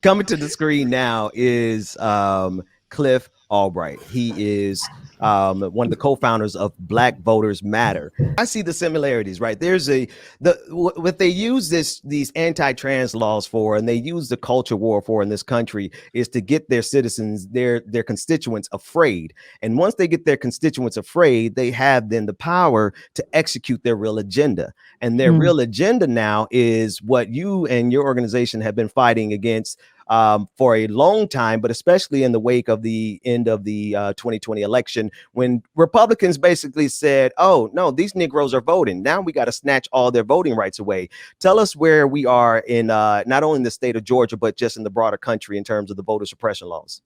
Coming to the screen now is Cliff Albright. He is one of the co-founders of Black Voters Matter. I see the similarities, right? There's what they use these anti-trans laws for, and they use the culture war for in this country is to get their citizens, their constituents afraid. And once they get their constituents afraid, they have then the power to execute their real agenda. And their real agenda now is what you and your organization have been fighting against for a long time, but especially in the wake of the end of the 2020 election, when Republicans basically said, oh, no, these Negroes are voting. Now we got to snatch all their voting rights away. Tell us where we are in not only in the state of Georgia, but just in the broader country in terms of the voter suppression laws.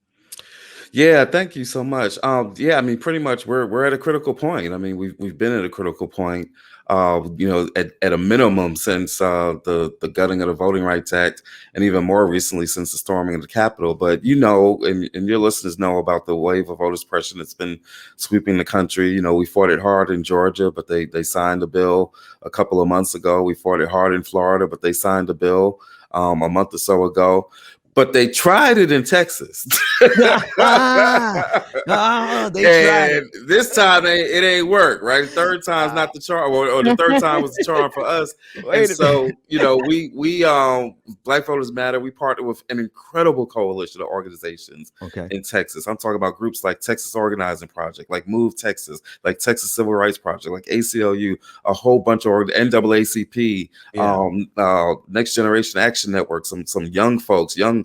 Yeah, thank you so much. Yeah, I mean, pretty much we're at a critical point. I mean, we've been at a critical point, at a minimum since the gutting of the Voting Rights Act, and even more recently since the storming of the Capitol. But and your listeners know about the wave of voter suppression that's been sweeping the country. We fought it hard in Georgia, but they signed a bill a couple of months ago. We fought it hard in Florida, but they signed a bill a month or so ago. But they tried it in Texas. They tried it. This time it ain't work, right? Third time's not the charm, or the third time was the charm for us. And so, we Black Voters Matter, we partner with an incredible coalition of organizations in Texas. I'm talking about groups like Texas Organizing Project, like Move Texas, like Texas Civil Rights Project, like ACLU, a whole bunch of NAACP, Next Generation Action Network, some young folks, young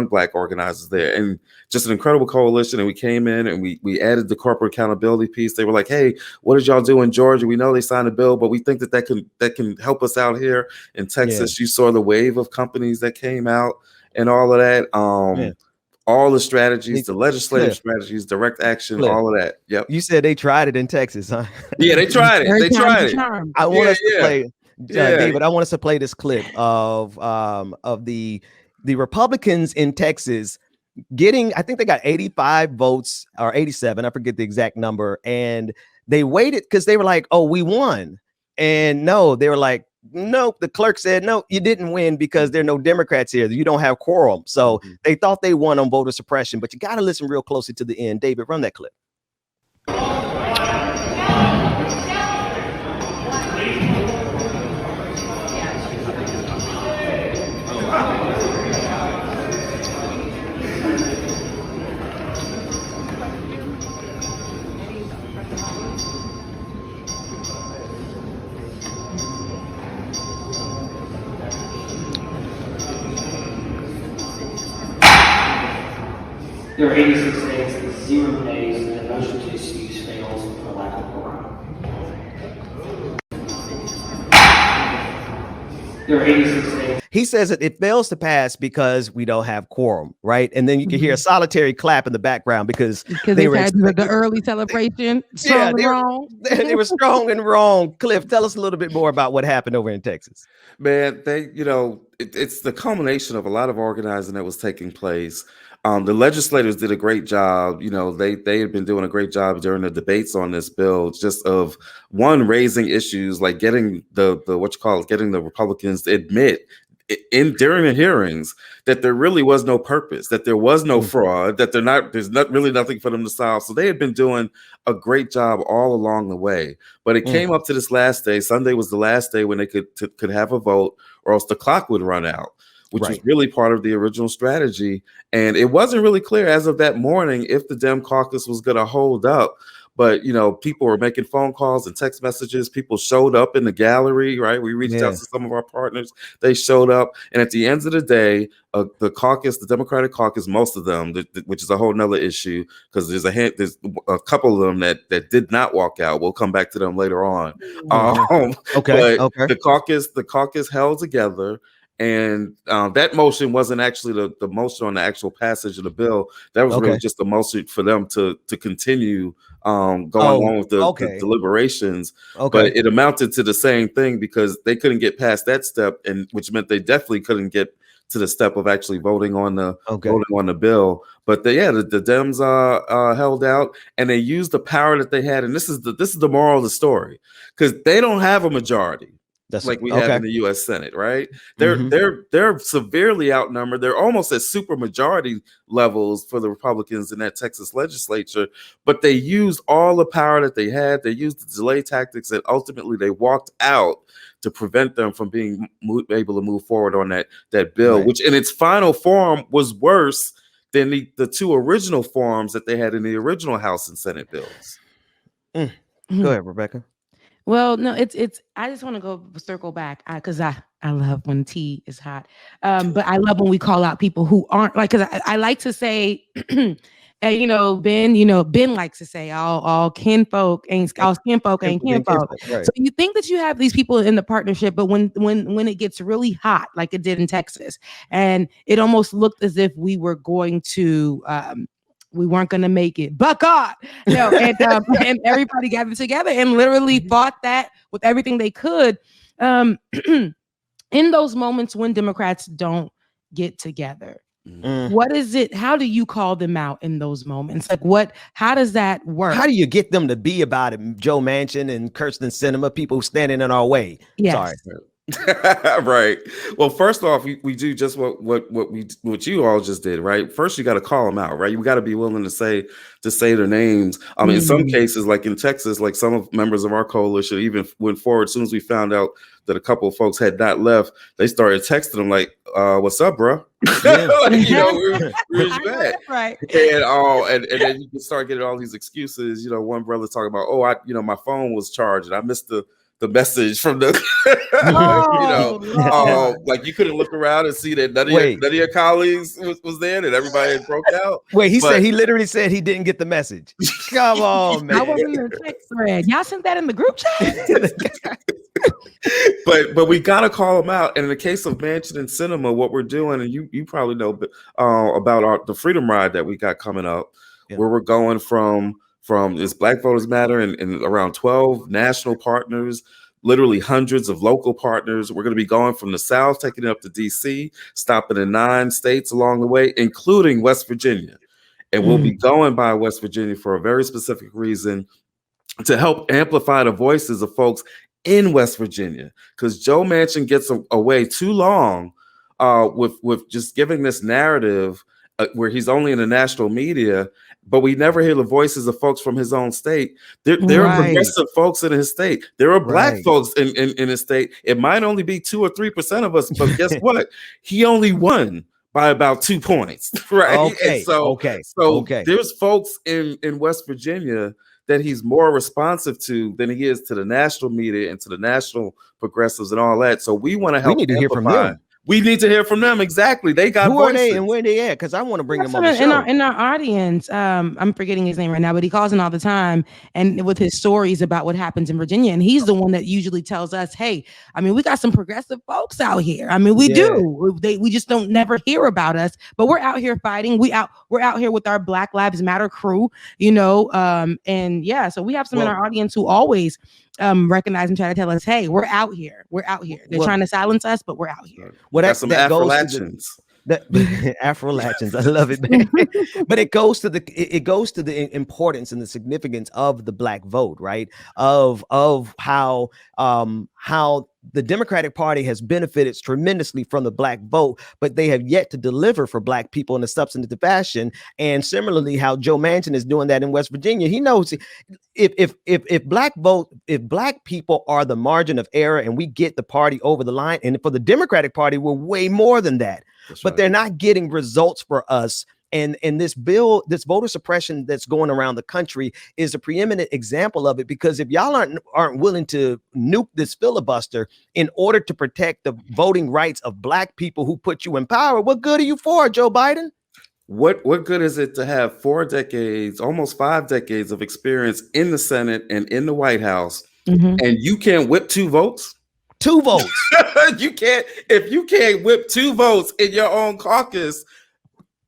Black organizers there, and just an incredible coalition. And we came in and we added the corporate accountability piece. They were like, hey, what did y'all do in Georgia? We know they signed a bill, but we think that can help us out here in Texas. You saw the wave of companies that came out and all of that. All the strategies, the legislative strategies, direct action, all of that. Yep. You said they tried it in Texas, huh? Yeah, they tried it. They tried it. I want us to play, David. I want us to play this clip of the Republicans in Texas getting, I think they got 85 votes or 87. I forget the exact number. And they waited because they were like, oh, we won. And no, they were like, nope. The clerk said, no, you didn't win because there are no Democrats here. You don't have quorum. So they thought they won on voter suppression, but you got to listen real closely to the end. David, run that clip. There are 86 states, 0 nays, and the motion to excuse fails for lack of quorum. There are 86 states. He says that it fails to pass because we don't have quorum, right? And then you can hear a solitary clap in the background because they had the early celebration. They were strong and wrong. Cliff, tell us a little bit more about what happened over in Texas. Man, it's the culmination of a lot of organizing that was taking place. The legislators did a great job. They had been doing a great job during the debates on this bill, just of raising issues like getting getting the Republicans to admit during the hearings that there really was no purpose, that there was no fraud, that there's not really nothing for them to solve. So they had been doing a great job all along the way. But it came up to this last day. Sunday was the last day when they could have a vote, or else the clock would run out, which was really part of the original strategy. And it wasn't really clear as of that morning if the Dem caucus was going to hold up. But, people were making phone calls and text messages. People showed up in the gallery, right? We reached out to some of our partners. They showed up. And at the end of the day, the caucus, the Democratic caucus, most of them, which is a whole nother issue, because there's a couple of them that did not walk out. We'll come back to them later on. But the caucus held together. And that motion wasn't actually the motion on the actual passage of the bill. That was really just a motion for them to continue going on with the deliberations. But it amounted to the same thing because they couldn't get past that step, and which meant they definitely couldn't get to the step of actually voting on the bill. But the Dems held out, and they used the power that they had. And this is the moral of the story, because they don't have a majority. That's like we have okay. in the U.S. Senate, right? Mhm. They're severely outnumbered. They're almost at super majority levels for the Republicans in that Texas legislature, but they used all the power that they had. They used the delay tactics, and ultimately they walked out to prevent them from being able to move forward on that bill, Right. which in its final form was worse than the two original forms that they had in the original House and Senate bills. Go ahead, Rebecca. Well, no, it's. I just want to go circle back because I love when tea is hot, but I love when we call out people who aren't like. Because I like to say, Ben likes to say all kinfolk ain't all kinfolk ain't kinfolk. Right. So you think that you have these people in the partnership, but when it gets really hot, like it did in Texas, and it almost looked as if we were going to. We weren't going to make it, but God, no, and everybody gathered together and literally fought that with everything they could. In those moments when Democrats don't get together, what is it? How do you call them out in those moments? Like how does that work? How do you get them to be about it? Joe Manchin and Kirsten Sinema, people standing in our way. Yes. Sorry. Right. Well, first off, we do just what you all just did, right? First, you got to call them out, right? You got to be willing to say their names. In some cases, like in Texas, like some members of our coalition even went forward as soon as we found out that a couple of folks had not left. They started texting them like, "What's up, bro?" Yeah. Where's you at? Right. And then you can start getting all these excuses. One brother talking about, "Oh, my phone was charged and I missed the message from the like you couldn't look around and see that none of your colleagues was there and everybody had broke out." Wait, he literally said he didn't get the message. Come on, man. I wasn't in the text thread. Y'all sent that in the group chat. but we gotta call them out. And in the case of Manchin and Sinema, what we're doing, and you probably know about the Freedom Ride that we got coming up, where we're going from this Black Voters Matter and around 12 national partners, literally hundreds of local partners. We're going to be going from the South, taking it up to DC, stopping in 9 states along the way, including West Virginia. And we'll be going by West Virginia for a very specific reason, to help amplify the voices of folks in West Virginia, because Joe Manchin gets away too long with just giving this narrative where he's only in the national media, but we never hear the voices of folks from his own state. There are progressive folks in his state. There are Black folks in his state. It might only be 2 or 3% of us, but guess what? He only won by about 2 points, right? Okay. So there's folks in West Virginia that he's more responsive to than he is to the national media and to the national progressives and all that. So we want to help. We need to hear from them. We need to hear from them. Exactly. They got Who voices. are they and where they at? Because I want to bring them on the show. In our audience, I'm forgetting his name right now, but he calls in all the time and with his stories about what happens in Virginia. And he's the one that usually tells us, hey, we got some progressive folks out here. We do. We just don't never hear about us, but we're out here fighting. We're out here with our Black Lives Matter crew, and so we have some in our audience who always recognize and try to tell us, hey, we're out here. They're trying to silence us, but we're out here. Well, that's some Afro-Latins. Afro-Latins, I love it, man. But it goes to the importance and the significance of the Black vote, right? Of how the Democratic Party has benefited tremendously from the Black vote, but they have yet to deliver for Black people in a substantive fashion. And similarly, how Joe Manchin is doing that in West Virginia. He knows if Black people are the margin of error and we get the party over the line, and for the Democratic Party, we're way more than that. But they're not getting results for us. And this bill, this voter suppression that's going around the country is a preeminent example of it, because if y'all aren't willing to nuke this filibuster in order to protect the voting rights of Black people who put you in power, what good are you for, Joe Biden? What good is it to have 4 decades, almost 5 decades of experience in the Senate and in the White House, and you can't whip 2 votes? 2 votes. You can't. If you can't whip 2 votes in your own caucus,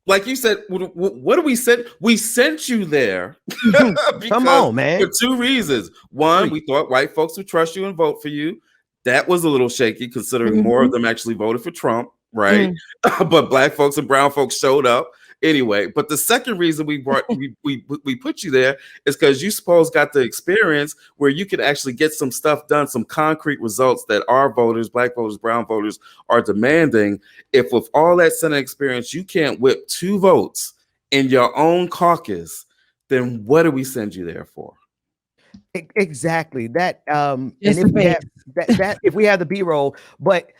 like you said, what do we send? We sent you there. Come on, man. For 2 reasons. One, we thought white folks would trust you and vote for you. That was a little shaky, considering more of them actually voted for Trump, right? But Black folks and brown folks showed up. Anyway, but the second reason we put you there is because you supposed got the experience where you could actually get some stuff done, some concrete results that our voters, black voters, brown voters are demanding. If with all that Senate experience, you can't whip 2 votes in your own caucus, then what do we send you there for? Exactly that. And Just if the we face. have that if we have the B-roll, but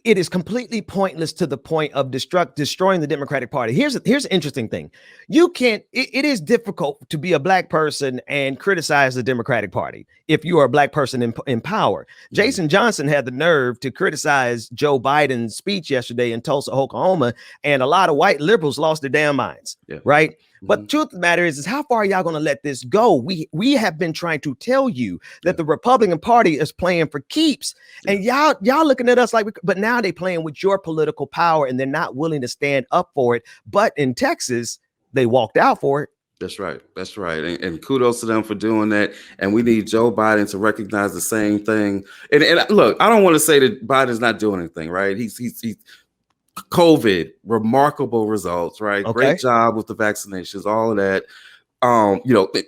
it is completely pointless to the point of destroying the Democratic Party. Here's an interesting thing. You can't, it is difficult to be a black person and criticize the Democratic Party if you are a black person in power. Jason Johnson had the nerve to criticize Joe Biden's speech yesterday in Tulsa, Oklahoma, and a lot of white liberals lost their damn minds, right? But the truth of the matter is how far are y'all going to let this go? We have been trying to tell you that the Republican Party is playing for keeps, and y'all looking at us like, but now they playing with your political power, and they're not willing to stand up for it. But in Texas, they walked out for it. That's right. That's right. And kudos to them for doing that. And we need Joe Biden to recognize the same thing. And look, I don't want to say that Biden's not doing anything, right? He's COVID, remarkable results, right? Okay. Great job with the vaccinations, all of that.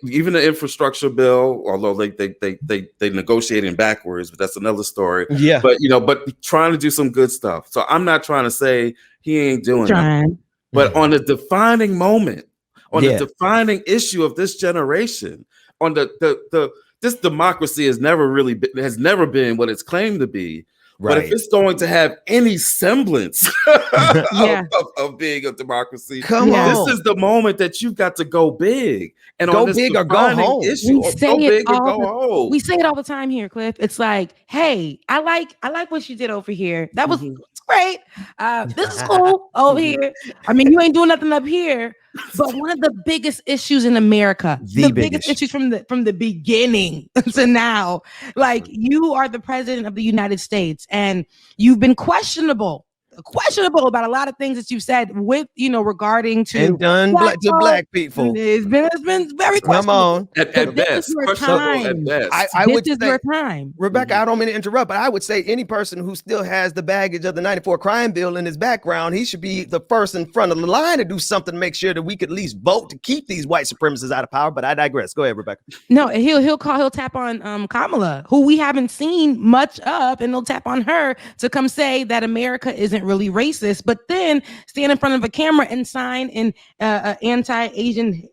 Even the infrastructure bill, although they negotiating backwards, but that's another story. Yeah. But trying to do some good stuff. So I'm not trying to say he ain't doing that. But on the defining moment, on the defining issue of this generation, on this democracy has never been what it's claimed to be. Right. But if it's going to have any semblance of being a democracy, this is the moment that you've got to go big and go big or go home. Issue, We say it all the time here, Cliff. It's like, hey, I like what you did over here. That was great. This is cool over here. I mean, you ain't doing nothing up here. But one of the biggest issues in America, the biggest issues from the beginning to now, like you are the president of the United States and you've been questionable about a lot of things that you've said with, regarding to and done to black people. It's been very questionable. Come on. At best. This is your time. I would say, your time. Rebecca, I don't mean to interrupt, but I would say any person who still has the baggage of the 94 crime bill in his background, he should be the first in front of the line to do something to make sure that we could at least vote to keep these white supremacists out of power. But I digress. Go ahead, Rebecca. No, he'll tap on Kamala, who we haven't seen much of, and he'll tap on her to come say that America isn't really racist, but then stand in front of a camera and sign an anti-Asian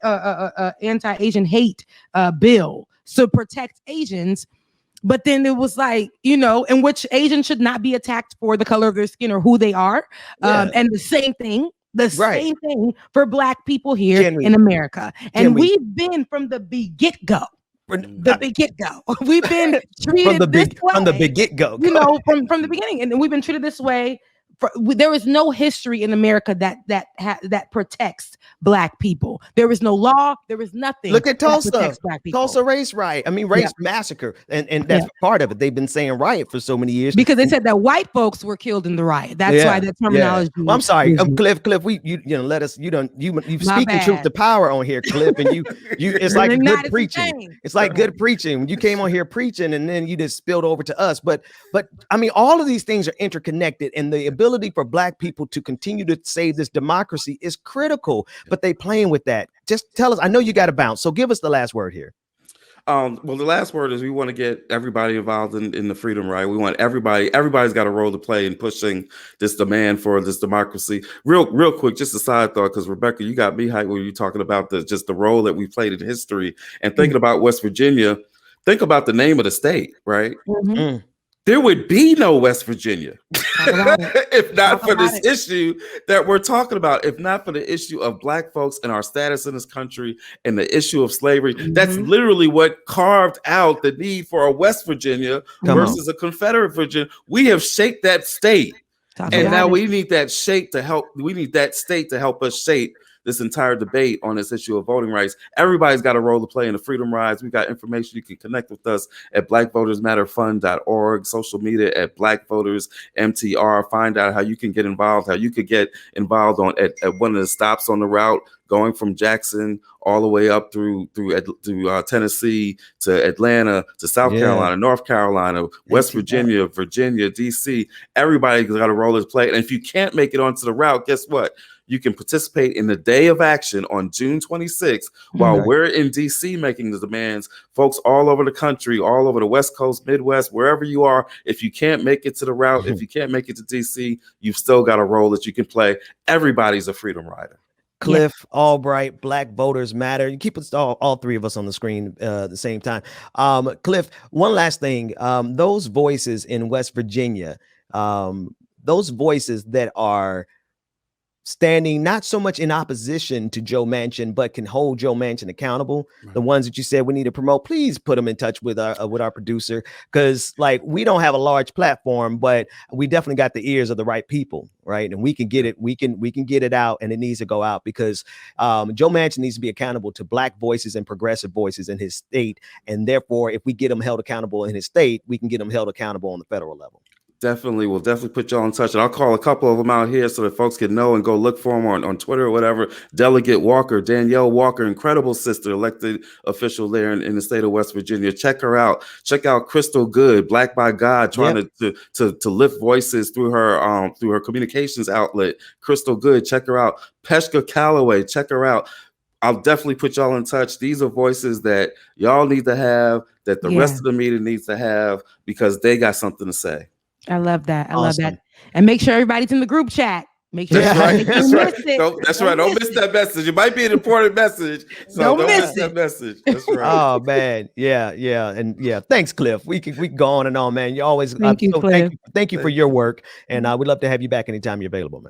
hate bill to protect Asians. But then it was like, in which Asians should not be attacked for the color of their skin or who they are. And the same thing for black people here in America. And we've been from the get-go. We've been treated from the get-go. From the beginning. And we've been treated this way. There is no history in America that protects black people. There is no law. There is nothing. Look at Tulsa. Tulsa race riot. I mean, race massacre, and that's part of it. They've been saying riot for so many years because they said that white folks were killed in the riot. That's why the terminology. Well, I'm sorry, Cliff. Let us. You speaking truth to power on here, Cliff, and you. It's like good preaching. It's like good preaching. You came on here preaching, and then you just spilled over to us. But I mean, all of these things are interconnected, and the ability for black people to continue to save this democracy is critical, but they playing with that. Just tell us, I know you got to bounce, so give us the last word here. Well, the last word is we want to get everybody involved in the freedom ride. We want everybody's got a role to play in pushing this demand for this democracy. Real quick, just a side thought, because Rebecca, you got me hyped when you're talking about the role that we played in history and thinking about West Virginia. Think about the name of the state, right? There would be no West Virginia if not for this issue that we're talking about, if not for the issue of black folks and our status in this country and the issue of slavery. That's literally what carved out the need for a West Virginia versus a Confederate Virginia. We have shaped that state. And now we need that state to help us shape this entire debate on this issue of voting rights. Everybody's got a role to play in the freedom rides. We got information. You can connect with us at blackvotersmatterfund.org, social media at blackvotersmtr. Find out how you can get involved, how you could get involved at one of the stops on the route, going from Jackson all the way up through Tennessee to Atlanta to South Carolina, North Carolina, West Virginia, DC. Everybody's got a role to play. And if you can't make it onto the route, guess what? You can participate in the Day of Action on June 26th while we're in DC making the demands. Folks all over the country, all over the West Coast, Midwest, wherever you are, if you can't make it to the route, if you can't make it to DC, you've still got a role that you can play. Everybody's a freedom rider. Cliff, Albright, Black Voters Matter. You keep us all three of us on the screen at the same time. Cliff, one last thing. Those voices in West Virginia, those voices that are standing not so much in opposition to Joe Manchin, but can hold Joe Manchin accountable. The ones that you said we need to promote, please put them in touch with our producer, because like we don't have a large platform, but we definitely got the ears of the right people, right? And we can get it, we can get it out, and it needs to go out because Joe Manchin needs to be accountable to Black voices and progressive voices in his state, and therefore, if we get him held accountable in his state, we can get him held accountable on the federal level. Definitely. We'll definitely put y'all in touch. And I'll call a couple of them out here so that folks can know and go look for them on Twitter or whatever. Delegate Walker, Danielle Walker, incredible sister, elected official there in the state of West Virginia. Check her out. Check out Crystal Good, Black by God, trying to lift voices through her communications outlet. Crystal Good, check her out. Peshka Calloway, check her out. I'll definitely put y'all in touch. These are voices that y'all need to have, that the rest of the media needs to have, because they got something to say. I love that. I love that. And make sure everybody's in the group chat. Make sure that's right. That's right. Don't Don't miss that message. It might be an important message. So don't miss that message. That's right. Oh man. Yeah. And thanks, Cliff. We can go on and on, man. You always Thank you, Cliff. Thank you for your work. And we'd love to have you back anytime you're available, man.